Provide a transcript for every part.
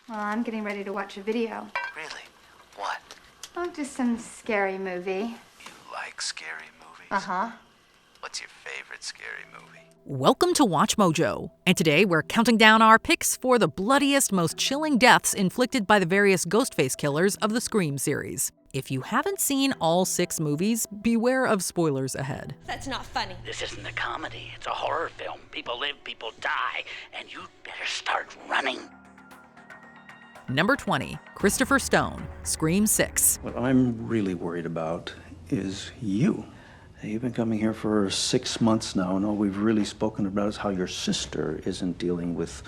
Well, I'm getting ready to watch a video. Really? What? Oh, just some scary movie. You like scary movies? Uh-huh. What's your favorite scary movie? Welcome to Watch Mojo, and today we're counting down our picks for the bloodiest, most chilling deaths inflicted by the various Ghostface killers of the Scream series. If you haven't seen all 6 movies, beware of spoilers ahead. That's not funny. This isn't a comedy, it's a horror film. People live, people die, and you'd better start running. Number 20, Christopher Stone, Scream 6. What I'm really worried about is you. You've been coming here for 6 months now, and all we've really spoken about is how your sister isn't dealing with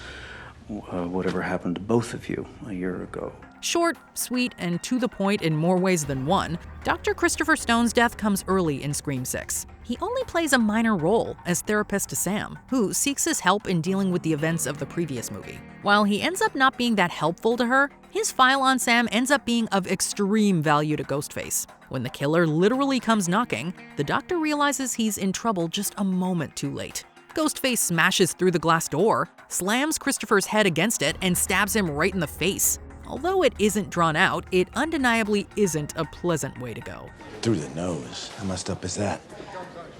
whatever happened to both of you a year ago. Short, sweet, and to the point in more ways than one, Dr. Christopher Stone's death comes early in Scream 6. He only plays a minor role as therapist to Sam, who seeks his help in dealing with the events of the previous movie. While he ends up not being that helpful to her, his file on Sam ends up being of extreme value to Ghostface. When the killer literally comes knocking, the doctor realizes he's in trouble just a moment too late. Ghostface smashes through the glass door, slams Christopher's head against it, and stabs him right in the face. Although it isn't drawn out, it undeniably isn't a pleasant way to go. Through the nose. How messed up is that?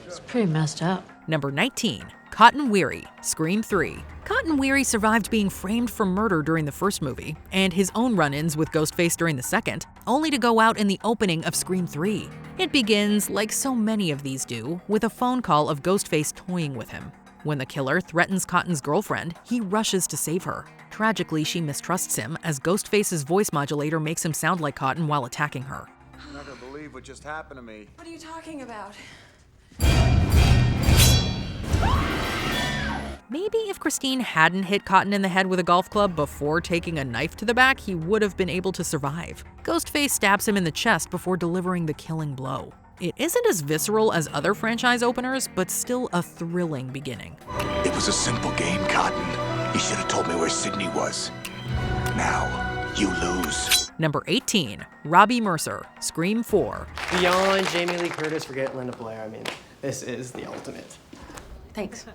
It's pretty messed up. Number 19, Cotton Weary, Scream 3. Cotton Weary survived being framed for murder during the first movie, and his own run-ins with Ghostface during the second, only to go out in the opening of Scream 3. It begins, like so many of these do, with a phone call of Ghostface toying with him. When the killer threatens Cotton's girlfriend, he rushes to save her. Tragically, she mistrusts him, as Ghostface's voice modulator makes him sound like Cotton while attacking her. I'm not gonna believe what just happened to me. What are you talking about? Maybe if Christine hadn't hit Cotton in the head with a golf club before taking a knife to the back, he would have been able to survive. Ghostface stabs him in the chest before delivering the killing blow. It isn't as visceral as other franchise openers, but still a thrilling beginning. It was a simple game, Cotton. You should have told me where Sydney was. Now, you lose. Number 18, Robbie Mercer, Scream 4. Beyond Jamie Lee Curtis, forget Linda Blair. I mean, this is the ultimate. Thanks,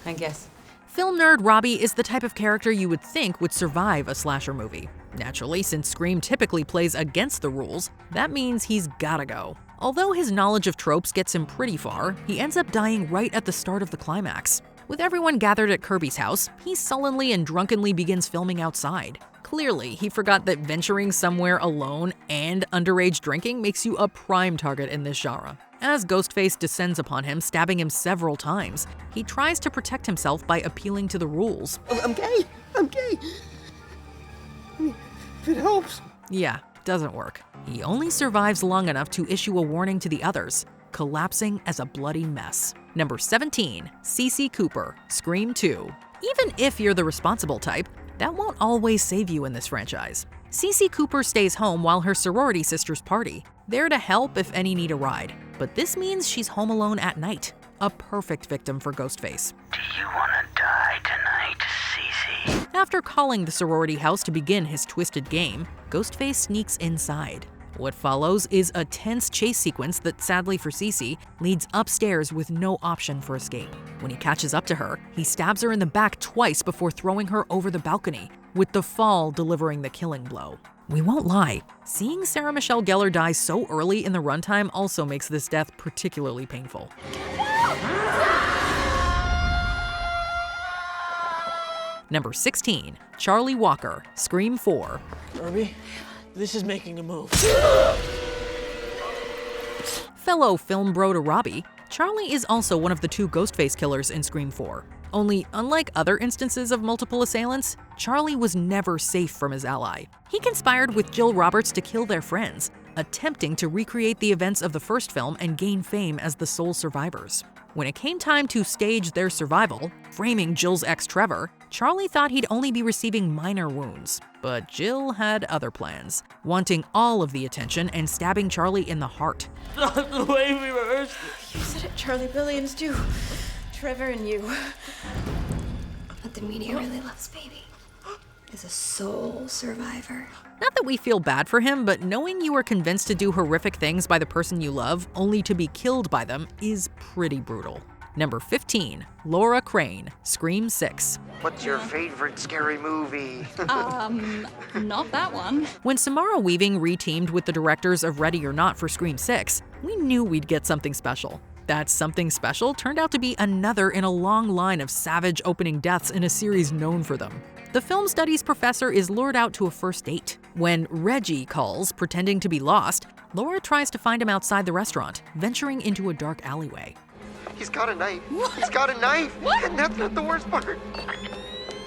I guess. Film nerd Robbie is the type of character you would think would survive a slasher movie. Naturally, since Scream typically plays against the rules, that means he's gotta go. Although his knowledge of tropes gets him pretty far, he ends up dying right at the start of the climax. With everyone gathered at Kirby's house, he sullenly and drunkenly begins filming outside. Clearly, he forgot that venturing somewhere alone and underage drinking makes you a prime target in this genre. As Ghostface descends upon him, stabbing him several times, he tries to protect himself by appealing to the rules. I'm gay! I'm gay! I mean, if it helps. Yeah, doesn't work. He only survives long enough to issue a warning to the others, collapsing as a bloody mess. Number 17, Cece Cooper, Scream 2. Even if you're the responsible type, that won't always save you in this franchise. Cece Cooper stays home while her sorority sisters party, there to help if any need a ride. But this means she's home alone at night, a perfect victim for Ghostface. Do you want to die tonight, Cece? After calling the sorority house to begin his twisted game, Ghostface sneaks inside. What follows is a tense chase sequence that, sadly for Cece, leads upstairs with no option for escape. When he catches up to her, he stabs her in the back twice before throwing her over the balcony, with the fall delivering the killing blow. We won't lie, seeing Sarah Michelle Gellar die so early in the runtime also makes this death particularly painful. Number 16, Charlie Walker, Scream 4. Kirby, this is making a move. Fellow film bro to Robbie, Charlie is also one of the 2 Ghostface killers in Scream 4. Only, unlike other instances of multiple assailants, Charlie was never safe from his ally. He conspired with Jill Roberts to kill their friends, attempting to recreate the events of the first film and gain fame as the sole survivors. When it came time to stage their survival, framing Jill's ex Trevor, Charlie thought he'd only be receiving minor wounds. But Jill had other plans, wanting all of the attention and stabbing Charlie in the heart. Not the way we rehearsed it. You said it, Charlie. Billions do. Trevor and you. But the media really loves baby. Is a sole survivor. Not that we feel bad for him, but knowing you were convinced to do horrific things by the person you love, only to be killed by them, is pretty brutal. Number 15, Laura Crane, Scream 6. What's your favorite scary movie? Not that one. When Samara Weaving reteamed with the directors of Ready or Not for Scream 6, we knew we'd get something special. That something special turned out to be another in a long line of savage opening deaths in a series known for them. The film studies professor is lured out to a first date. When Reggie calls, pretending to be lost, Laura tries to find him outside the restaurant, venturing into a dark alleyway. He's got a knife. What? He's got a knife. What? And that's not the worst part.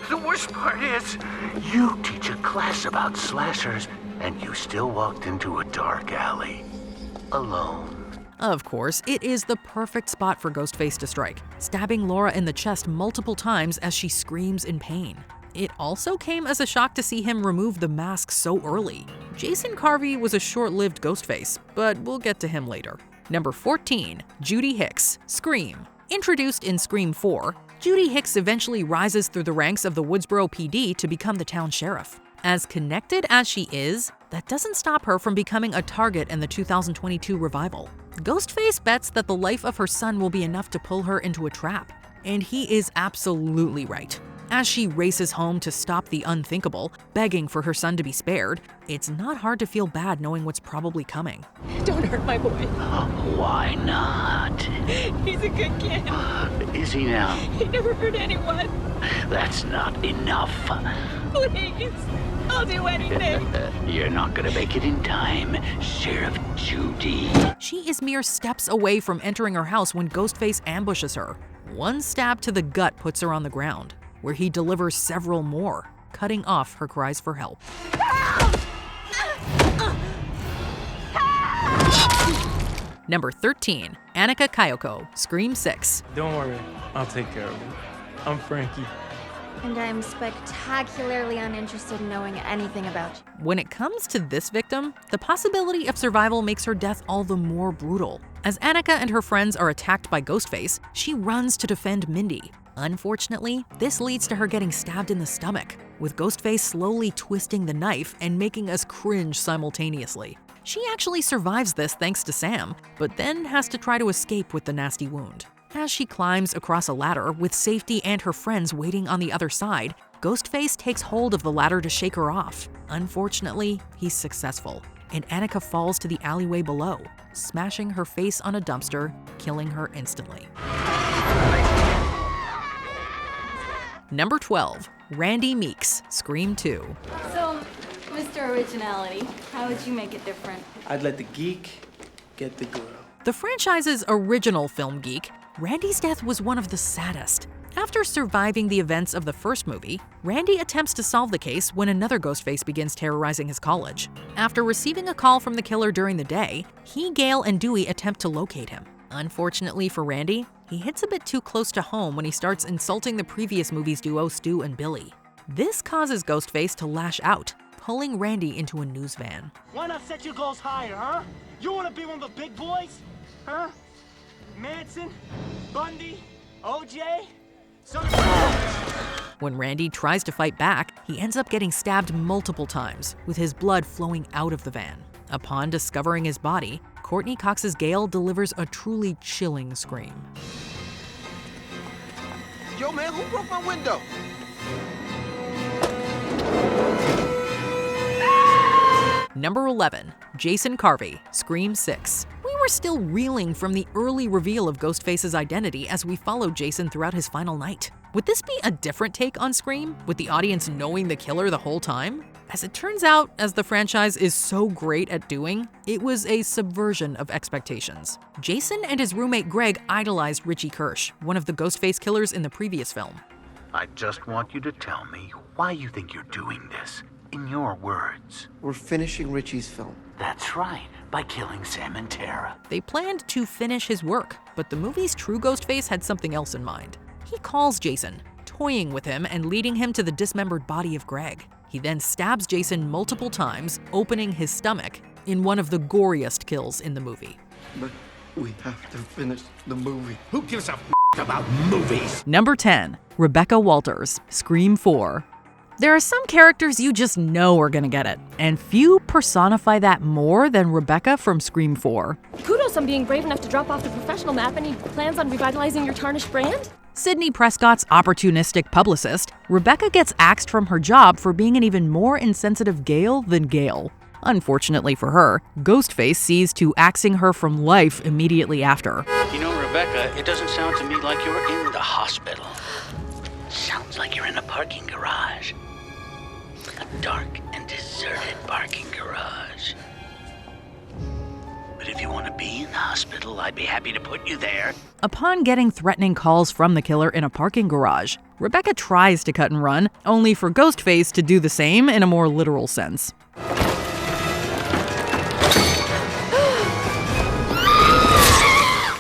The worst part is, you teach a class about slashers, and you still walked into a dark alley. Alone. Of course, it is the perfect spot for Ghostface to strike, stabbing Laura in the chest multiple times as she screams in pain. It also came as a shock to see him remove the mask so early. Jason Carvey was a short-lived Ghostface, but we'll get to him later. Number 14, Judy Hicks, Scream. Introduced in Scream 4, Judy Hicks eventually rises through the ranks of the Woodsboro PD to become the town sheriff. As connected as she is, that doesn't stop her from becoming a target in the 2022 revival. Ghostface bets that the life of her son will be enough to pull her into a trap, and he is absolutely right. As she races home to stop the unthinkable, begging for her son to be spared, it's not hard to feel bad knowing what's probably coming. Don't hurt my boy. Why not? He's a good kid. Is he now? He never hurt anyone. That's not enough. Please, I'll do anything. You're not gonna make it in time, Sheriff Judy. She is mere steps away from entering her house when Ghostface ambushes her. One stab to the gut puts her on the ground, where he delivers several more, cutting off her cries for help. Number 13, Anika Kayoko, Scream 6. Don't worry, I'll take care of it. I'm Frankie. And I'm spectacularly uninterested in knowing anything about you. When it comes to this victim, the possibility of survival makes her death all the more brutal. As Anika and her friends are attacked by Ghostface, she runs to defend Mindy. Unfortunately, this leads to her getting stabbed in the stomach, with Ghostface slowly twisting the knife and making us cringe simultaneously. She actually survives this thanks to Sam, but then has to try to escape with the nasty wound. As she climbs across a ladder with safety and her friends waiting on the other side, Ghostface takes hold of the ladder to shake her off. Unfortunately, he's successful, and Anika falls to the alleyway below, smashing her face on a dumpster, killing her instantly. Number 12, Randy Meeks, Scream 2. So, Mr. Originality, how would you make it different? I'd let the geek get the girl. The franchise's original film geek, Randy's death was one of the saddest. After surviving the events of the first movie, Randy attempts to solve the case when another Ghostface begins terrorizing his college. After receiving a call from the killer during the day, he, Gale, and Dewey attempt to locate him. Unfortunately for Randy, he hits a bit too close to home when he starts insulting the previous movie's duo Stu and Billy. This causes Ghostface to lash out, pulling Randy into a news van. Why not set your goals higher, huh? You want to be one of the big boys? Huh? Manson? Bundy? OJ? When Randy tries to fight back, he ends up getting stabbed multiple times, with his blood flowing out of the van. Upon discovering his body, Courtney Cox's Gale delivers a truly chilling scream. Yo, man, who broke my window? Number 11, Jason Carvey, Scream 6. We were still reeling from the early reveal of Ghostface's identity as we followed Jason throughout his final night. Would this be a different take on Scream, with the audience knowing the killer the whole time? As it turns out, as the franchise is so great at doing, it was a subversion of expectations. Jason and his roommate Greg idolized Richie Kirsch, one of the Ghostface killers in the previous film. I just want you to tell me why you think you're doing this, in your words. We're finishing Richie's film. That's right, by killing Sam and Tara. They planned to finish his work, but the movie's true Ghostface had something else in mind. He calls Jason, toying with him and leading him to the dismembered body of Greg. He then stabs Jason multiple times, opening his stomach, in one of the goriest kills in the movie. But we have to finish the movie. Who gives a about movies? Number 10, Rebecca Walters, Scream 4. There are some characters you just know are gonna get it, and few personify that more than Rebecca from Scream 4. Kudos boss on being brave enough to drop off the professional map, and he plans on revitalizing your tarnished brand? Sidney Prescott's opportunistic publicist, Rebecca gets axed from her job for being an even more insensitive Gale than Gale. Unfortunately for her, GhostFace sees to axing her from life immediately after. You know, Rebecca, it doesn't sound to me like you're in the hospital. Sounds like you're in a parking garage. A dark and deserted parking garage. But if you want to be in the hospital, I'd be happy to put you there. Upon getting threatening calls from the killer in a parking garage, Rebecca tries to cut and run, only for GhostFace to do the same in a more literal sense.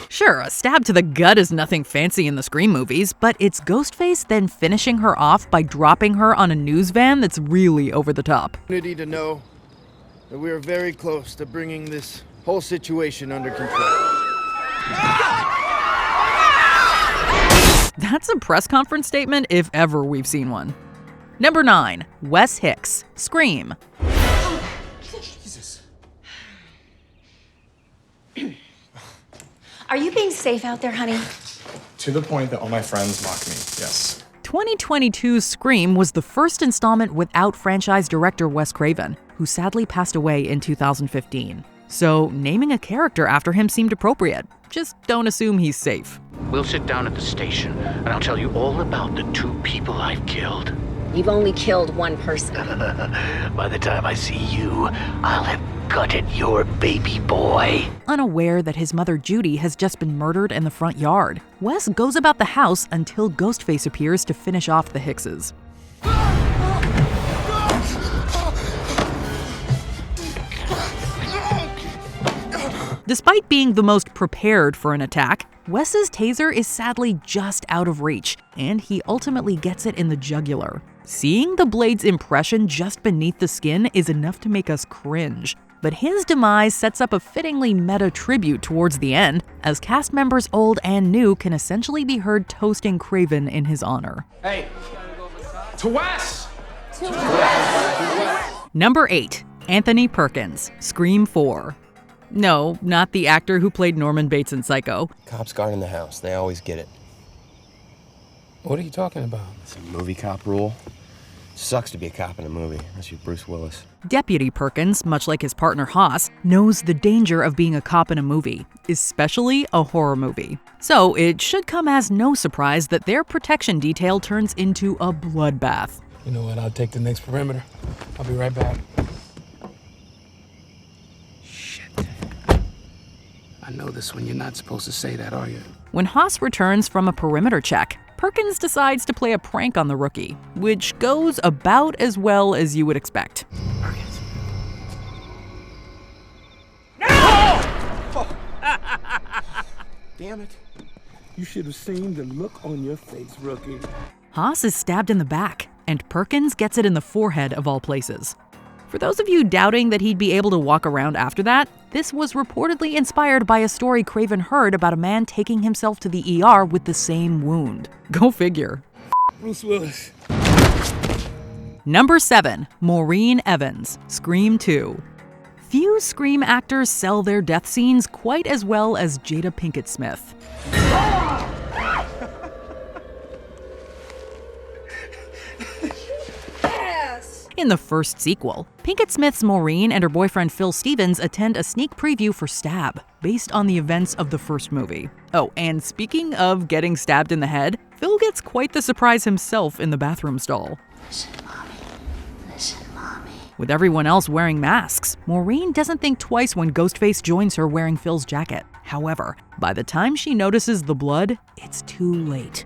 Sure, a stab to the gut is nothing fancy in the Scream movies, but it's GhostFace then finishing her off by dropping her on a news van that's really over the top. Need to know that we are very close to bringing this whole situation under control. That's a press conference statement if ever we've seen one. Number 9, Wes Hicks, Scream. Jesus. Are you being safe out there, honey? To the point that all my friends mock me, yes. 2022's Scream was the first installment without franchise director Wes Craven, who sadly passed away in 2015. So naming a character after him seemed appropriate. Just don't assume he's safe. We'll sit down at the station, and I'll tell you all about the 2 people I've killed. You've only killed one person. By the time I see you, I'll have gutted your baby boy. Unaware that his mother Judy has just been murdered in the front yard, Wes goes about the house until Ghostface appears to finish off the Hickses. Despite being the most prepared for an attack, Wes's taser is sadly just out of reach, and he ultimately gets it in the jugular. Seeing the blade's impression just beneath the skin is enough to make us cringe. But his demise sets up a fittingly meta tribute towards the end, as cast members old and new can essentially be heard toasting Craven in his honor. Hey, to Wes! Number 8, Anthony Perkins, Scream 4. No, not the actor who played Norman Bates in Psycho. Cops guarding the house. They always get it. What are you talking about? It's a movie cop rule. Sucks to be a cop in a movie, unless you're Bruce Willis. Deputy Perkins, much like his partner Haas, knows the danger of being a cop in a movie, especially a horror movie. So it should come as no surprise that their protection detail turns into a bloodbath. You know what? I'll take the next perimeter. I'll be right back. I know this one. You're not supposed to say that, are you? When Haas returns from a perimeter check, Perkins decides to play a prank on the rookie, which goes about as well as you would expect. Perkins. No! Oh. Damn it. You should have seen the look on your face, rookie. Haas is stabbed in the back, and Perkins gets it in the forehead of all places. For those of you doubting that he'd be able to walk around after that, this was reportedly inspired by a story Craven heard about a man taking himself to the ER with the same wound. Go figure. Bruce Willis. Number 7, Maureen Evans, Scream 2. Few Scream actors sell their death scenes quite as well as Jada Pinkett Smith. In the first sequel, Pinkett Smith's Maureen and her boyfriend Phil Stevens attend a sneak preview for Stab, based on the events of the first movie. Oh, and speaking of getting stabbed in the head, Phil gets quite the surprise himself in the bathroom stall. Listen, Mommy. Listen, Mommy. With everyone else wearing masks, Maureen doesn't think twice when Ghostface joins her wearing Phil's jacket. However, by the time she notices the blood, it's too late.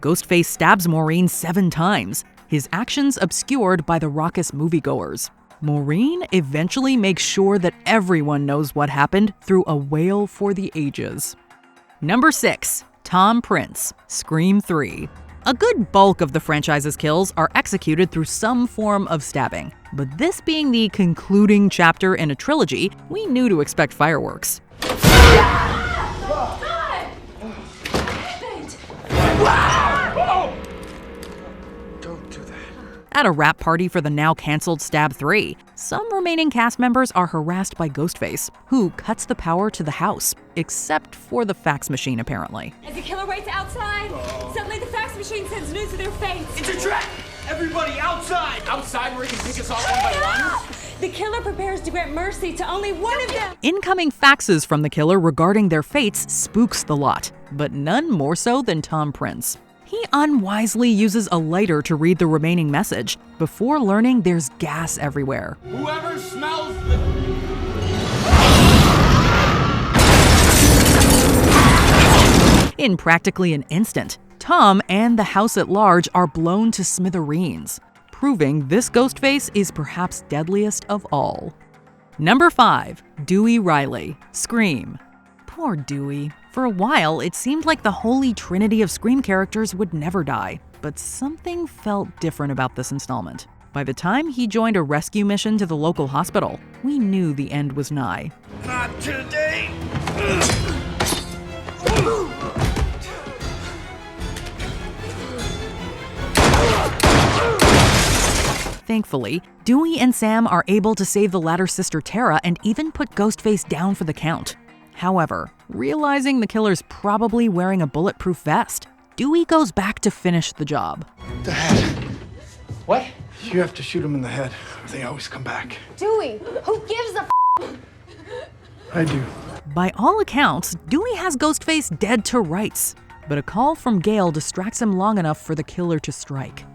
Ghostface stabs Maureen 7 times, his actions obscured by the raucous moviegoers. Maureen eventually makes sure that everyone knows what happened through a wail for the ages. Number 6, Tom Prinze, Scream 3. A good bulk of the franchise's kills are executed through some form of stabbing, but this being the concluding chapter in a trilogy, we knew to expect fireworks. At a wrap party for the now-canceled Stab 3, some remaining cast members are harassed by GhostFace, who cuts the power to the house, except for the fax machine apparently. As the killer waits outside, suddenly the fax machine sends news to their face. It's a trap! Everybody outside! Outside where he can pick us off one by one? The killer prepares to grant mercy to only one of them. Incoming faxes from the killer regarding their fates spooks the lot, but none more so than Tom Prinze. He unwisely uses a lighter to read the remaining message before learning there's gas everywhere. Whoever smells the... In practically an instant, Tom and the house at large are blown to smithereens, proving this GhostFace is perhaps deadliest of all. Number 5, Dewey Riley, Scream. Poor Dewey. For a while, it seemed like the holy trinity of Scream characters would never die, but something felt different about this installment. By the time he joined a rescue mission to the local hospital, we knew the end was nigh. Not today! Thankfully, Dewey and Sam are able to save the latter's sister Tara and even put GhostFace down for the count. However, realizing the killer's probably wearing a bulletproof vest, Dewey goes back to finish the job. The head. What? You have to shoot him in the head, or they always come back. Dewey, who gives a I do. By all accounts, Dewey has GhostFace dead to rights, but a call from Gale distracts him long enough for the killer to strike.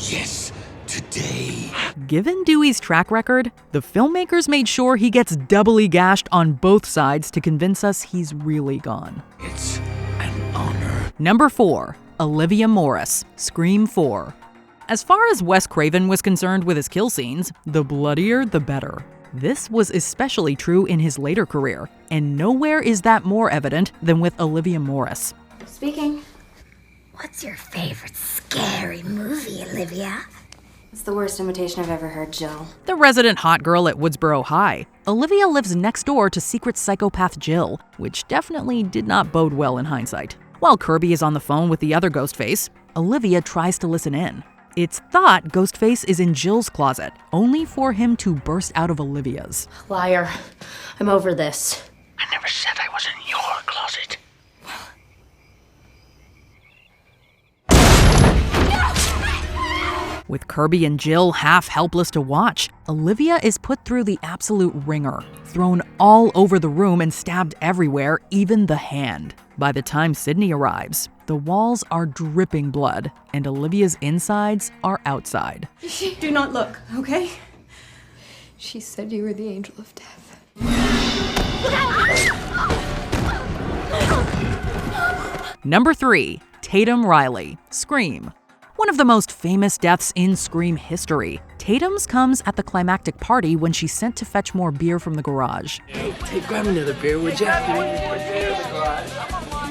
Yes, today. Given Dewey's track record, the filmmakers made sure he gets doubly gashed on both sides to convince us he's really gone. It's an honor. Number 4, Olivia Morris, Scream 4. As far as Wes Craven was concerned with his kill scenes, the bloodier the better. This was especially true in his later career, and nowhere is that more evident than with Olivia Morris. Speaking. What's your favorite scary movie, Olivia? It's the worst imitation I've ever heard, Jill. The resident hot girl at Woodsboro High, Olivia lives next door to secret psychopath Jill, which definitely did not bode well in hindsight. While Kirby is on the phone with the other Ghostface, Olivia tries to listen in. It's thought Ghostface is in Jill's closet, only for him to burst out of Olivia's. Liar. I'm over this. I never said I was in your closet. With Kirby and Jill half helpless to watch, Olivia is put through the absolute ringer, thrown all over the room and stabbed everywhere, even the hand. By the time Sydney arrives, the walls are dripping blood, and Olivia's insides are outside. Do not look, okay? She said you were the angel of death. Number 3, Tatum Riley, Scream. One of the most famous deaths in Scream history, Tatum's comes at the climactic party when she's sent to fetch more beer from the garage. Hey, grab another beer, would you? Am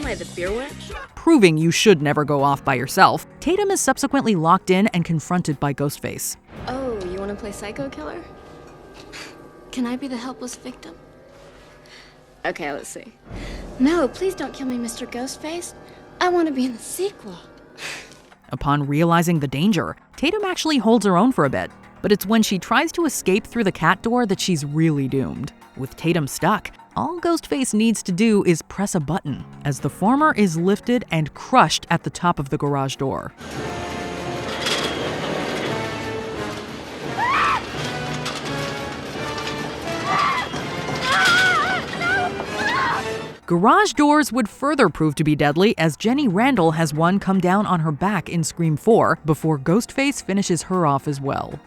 I the beer wench? Proving you should never go off by yourself, Tatum is subsequently locked in and confronted by Ghostface. Oh, you want to play psycho killer? Can I be the helpless victim? Okay, let's see. No, please don't kill me, Mr. Ghostface. I want to be in the sequel. Upon realizing the danger, Tatum actually holds her own for a bit, but it's when she tries to escape through the cat door that she's really doomed. With Tatum stuck, all Ghostface needs to do is press a button, as the former is lifted and crushed at the top of the garage door. Garage doors would further prove to be deadly, as Jenny Randall has one come down on her back in Scream 4 before Ghostface finishes her off as well.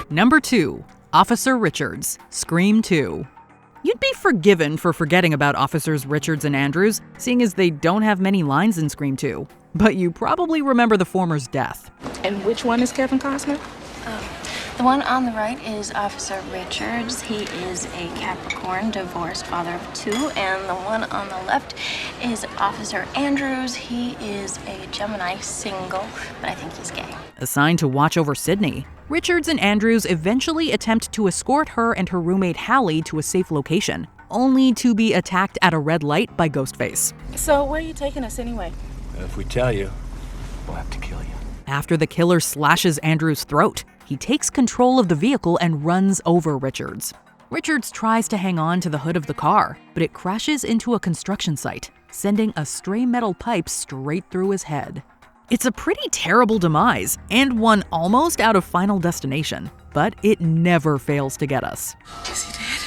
Number 2, Officer Richards, Scream 2. You'd be forgiven for forgetting about Officers Richards and Andrews, seeing as they don't have many lines in Scream 2. But you probably remember the former's death. And which one is Kevin Costner? The one on the right is Officer Richards. He is a Capricorn, divorced, father of 2. And the one on the left is Officer Andrews. He is a Gemini, single, but I think he's gay. Assigned to watch over Sydney, Richards and Andrews eventually attempt to escort her and her roommate Hallie to a safe location, only to be attacked at a red light by GhostFace. So where are you taking us anyway? If we tell you, we'll have to kill you. After the killer slashes Andrews' throat, he takes control of the vehicle and runs over Richards. Richards tries to hang on to the hood of the car, but it crashes into a construction site, sending a stray metal pipe straight through his head. It's a pretty terrible demise, and one almost out of Final Destination, but it never fails to get us. Is he dead?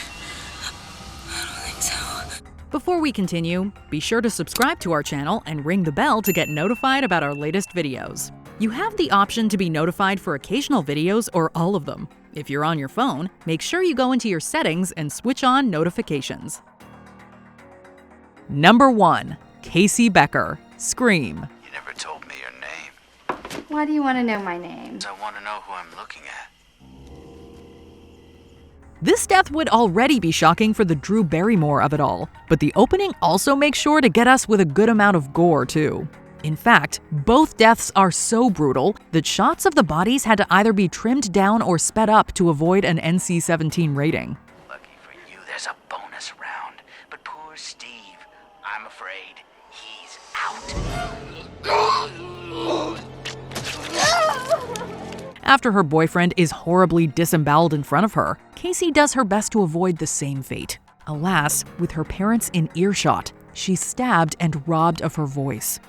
I don't think so. Before we continue, be sure to subscribe to our channel and ring the bell to get notified about our latest videos. You have the option to be notified for occasional videos or all of them. If you're on your phone, make sure you go into your settings and switch on notifications. Number 1. Casey Becker, Scream. You never told me your name. Why do you want to know my name? I want to know who I'm looking at. This death would already be shocking for the Drew Barrymore of it all, but the opening also makes sure to get us with a good amount of gore too. In fact, both deaths are so brutal that shots of the bodies had to either be trimmed down or sped up to avoid an NC-17 rating. Lucky for you, there's a bonus round. But poor Steve, I'm afraid he's out. After her boyfriend is horribly disemboweled in front of her, Casey does her best to avoid the same fate. Alas, with her parents in earshot, she's stabbed and robbed of her voice.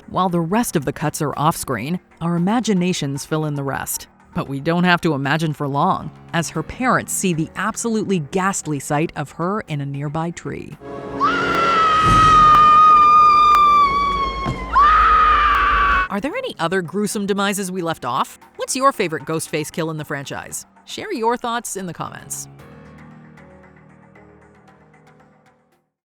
While the rest of the cuts are off-screen, our imaginations fill in the rest. But we don't have to imagine for long, as her parents see the absolutely ghastly sight of her in a nearby tree. Are there any other gruesome demises we left off? What's your favorite Ghostface kill in the franchise? Share your thoughts in the comments.